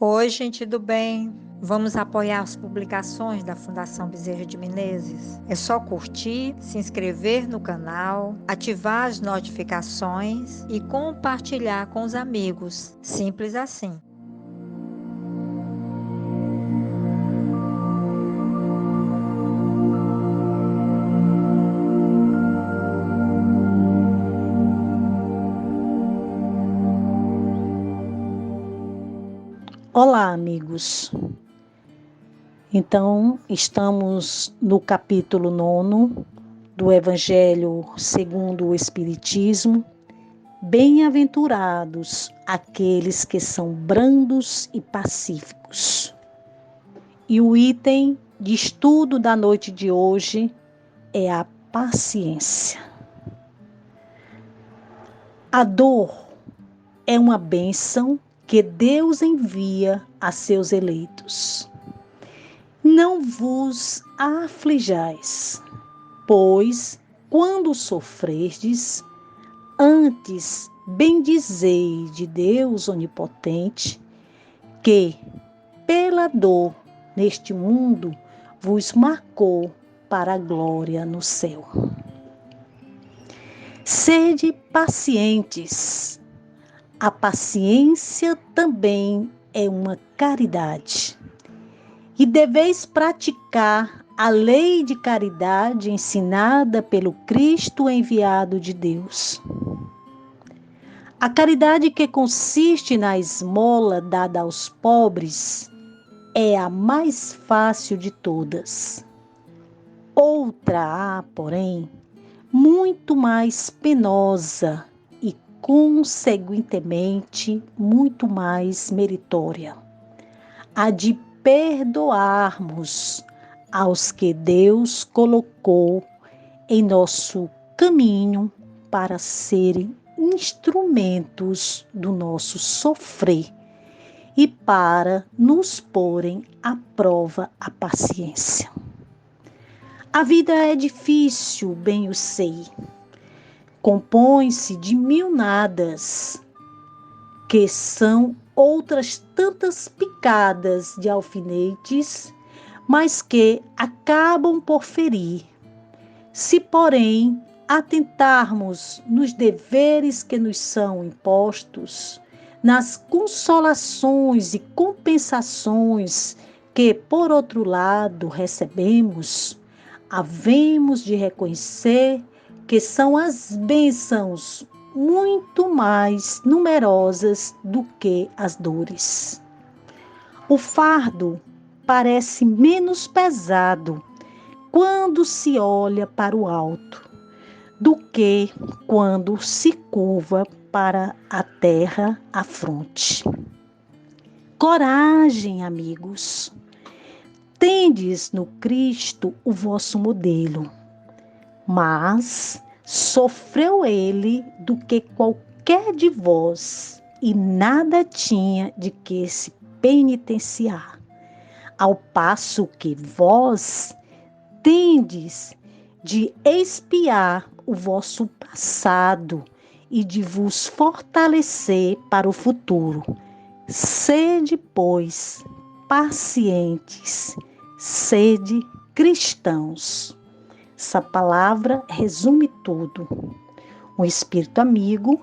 Oi, gente do bem. Vamos apoiar as publicações da Fundação Bezerra de Menezes? É só curtir, se inscrever no canal, ativar as notificações e compartilhar com os amigos. Simples assim. Olá, amigos. Então, estamos no capítulo 9 do Evangelho segundo o Espiritismo. Bem-aventurados aqueles que são brandos e pacíficos. E o item de estudo da noite de hoje é a paciência. A dor é uma bênção que Deus envia a seus eleitos. Não vos aflijais, pois, quando sofrerdes, antes bendizei de Deus onipotente, que, pela dor neste mundo, vos marcou para a glória no céu. Sede pacientes. A paciência também é uma caridade. E deveis praticar a lei de caridade ensinada pelo Cristo enviado de Deus. A caridade que consiste na esmola dada aos pobres é a mais fácil de todas. Outra há, porém, muito mais penosa e, consequentemente, muito mais meritória. A de perdoarmos aos que Deus colocou em nosso caminho para serem instrumentos do nosso sofrer e para nos porem à prova a paciência. A vida é difícil, bem o sei. Compõe-se de mil nadas, que são outras tantas picadas de alfinetes, mas que acabam por ferir. Se, porém, atentarmos nos deveres que nos são impostos, nas consolações e compensações que, por outro lado, recebemos, havemos de reconhecer que são as bênçãos muito mais numerosas do que as dores. O fardo parece menos pesado quando se olha para o alto do que quando se curva para a terra à fronte. Coragem, amigos. Tendes no Cristo o vosso modelo, mas sofreu ele do que qualquer de vós e nada tinha de que se penitenciar, ao passo que vós tendes de expiar o vosso passado e de vos fortalecer para o futuro. Sede, pois, pacientes, sede cristãos. Essa palavra resume tudo. Um espírito amigo,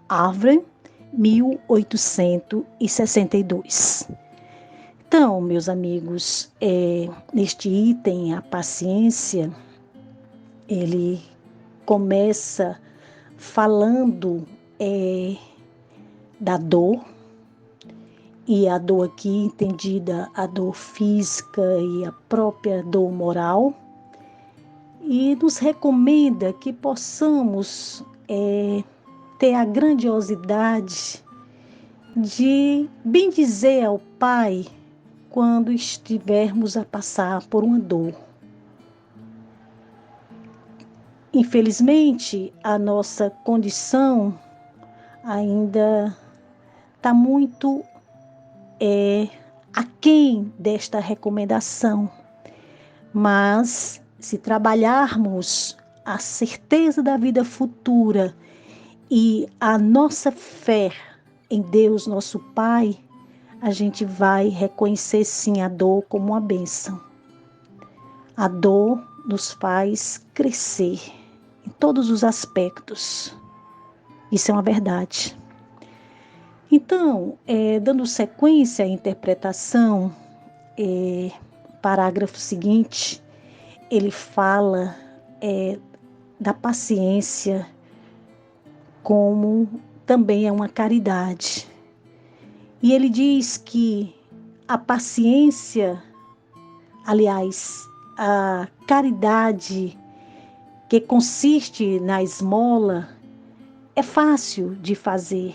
Árvore, 1862. Então, meus amigos, neste item, a paciência, ele começa falando da dor, e a dor aqui entendida, a dor física e a própria dor moral, e nos recomenda que possamos ter a grandiosidade de bendizer ao Pai quando estivermos a passar por uma dor. Infelizmente, a nossa condição ainda está muito aquém desta recomendação, mas se trabalharmos a certeza da vida futura e a nossa fé em Deus, nosso Pai, a gente vai reconhecer sim a dor como uma bênção. A dor nos faz crescer em todos os aspectos. Isso é uma verdade. Então, dando sequência à interpretação, parágrafo seguinte, ele fala da paciência como também é uma caridade. E ele diz que a paciência, aliás, a caridade que consiste na esmola é fácil de fazer.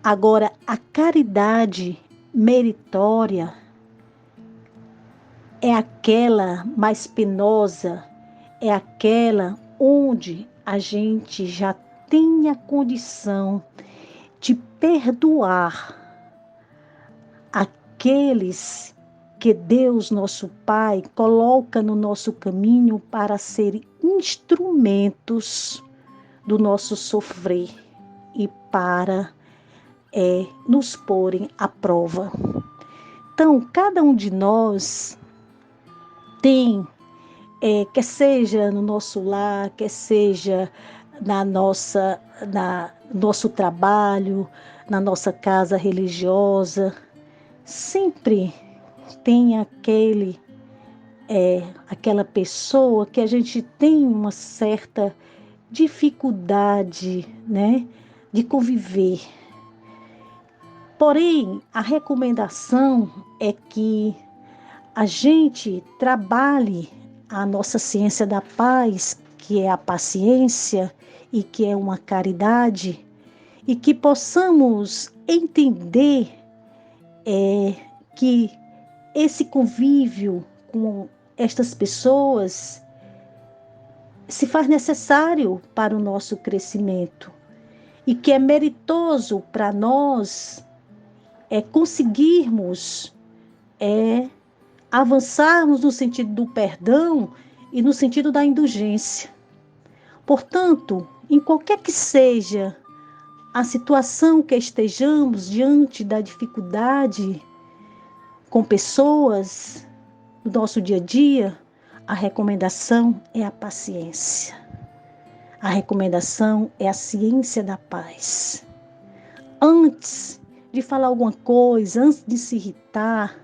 Agora, a caridade meritória é aquela mais penosa, é aquela onde a gente já tem a condição de perdoar aqueles que Deus, nosso Pai, coloca no nosso caminho para serem instrumentos do nosso sofrer e para nos porem à prova. Então, cada um de nós tem, quer seja no nosso lar, quer seja no nosso trabalho, na nossa casa religiosa, sempre tem aquela pessoa que a gente tem uma certa dificuldade, né, de conviver. Porém, a recomendação é que a gente trabalhe a nossa ciência da paz, que é a paciência e que é uma caridade, e que possamos entender que esse convívio com estas pessoas se faz necessário para o nosso crescimento e que é meritoso para nós conseguirmos avançarmos no sentido do perdão e no sentido da indulgência. Portanto, em qualquer que seja a situação que estejamos diante da dificuldade com pessoas no nosso dia a dia, a recomendação é a paciência. A recomendação é a ciência da paz. Antes de falar alguma coisa, antes de se irritar,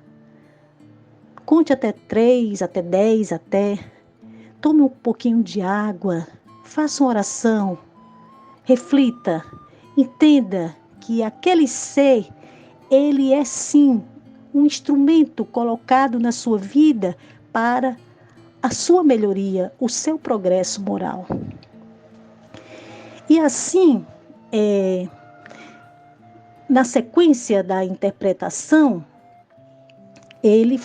conte até 3, até 10, tome um pouquinho de água, faça uma oração, reflita, entenda que aquele ser, ele é sim um instrumento colocado na sua vida para a sua melhoria, o seu progresso moral. E assim, na sequência da interpretação, ele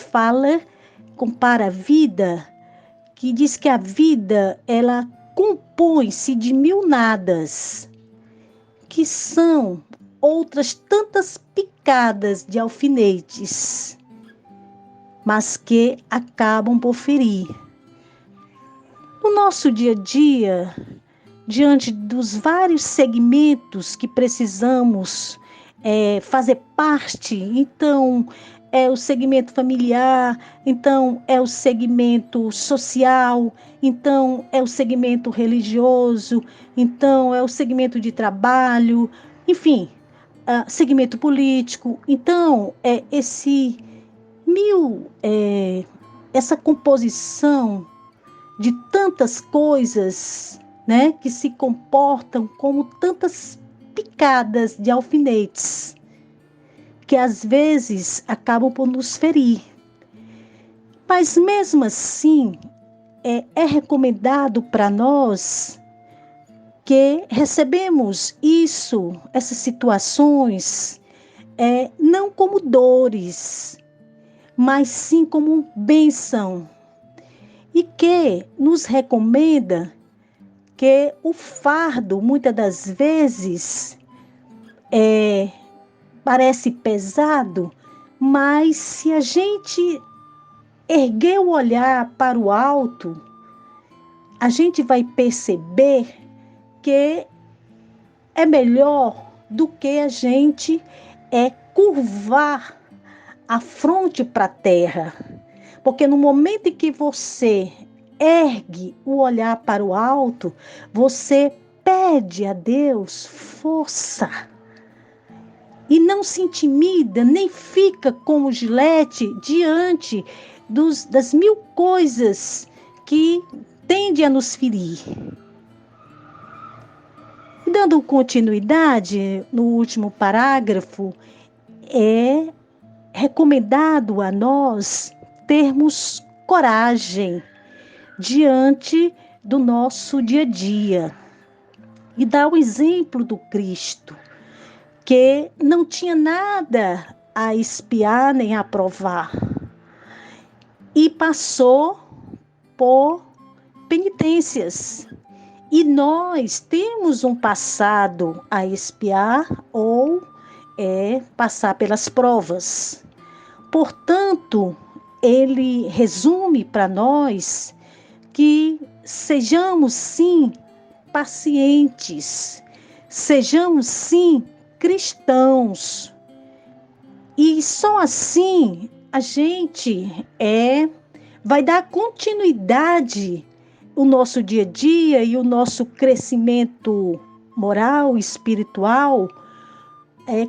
compara a vida, que diz que a vida, ela compõe-se de 1000 nadas, que são outras tantas picadas de alfinetes, mas que acabam por ferir. No nosso dia a dia, diante dos vários segmentos que precisamos fazer parte, então é o segmento familiar, então é o segmento social, então é o segmento religioso, então é o segmento de trabalho, enfim, segmento político. Então, essa composição de tantas coisas, né, que se comportam como tantas picadas de alfinetes, que às vezes acabam por nos ferir. Mas mesmo assim, é recomendado para nós que recebemos essas situações, não como dores, mas sim como bênção. E que nos recomenda que o fardo, muitas das vezes, parece pesado, mas se a gente erguer o olhar para o alto, a gente vai perceber que é melhor do que a gente curvar afronte para a terra. Porque no momento em que você ergue o olhar para o alto, você pede a Deus força. E não se intimida, nem fica como gilete diante das mil coisas que tendem a nos ferir. Dando continuidade, no último parágrafo, é recomendado a nós termos coragem diante do nosso dia a dia. E dar o exemplo do Cristo, que não tinha nada a espiar nem a provar. E passou por penitências. E nós temos um passado a espiar ou passar pelas provas. Portanto, ele resume para nós que sejamos sim pacientes, sejamos sim cristãos. E só assim a gente vai dar continuidade ao nosso dia a dia e o nosso crescimento moral, espiritual,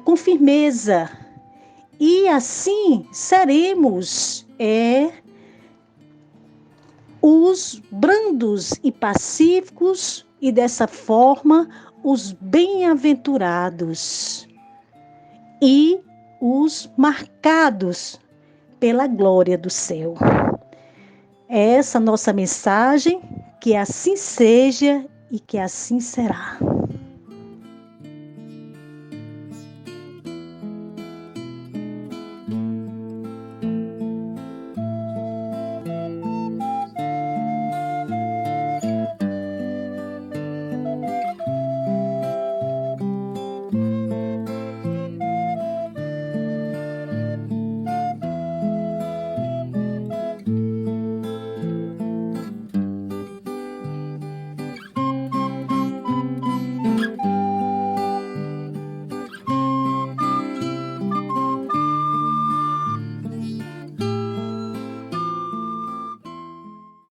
com firmeza. E assim seremos os brandos e pacíficos e dessa forma os bem-aventurados e os marcados pela glória do céu. É essa nossa mensagem, que assim seja e que assim será.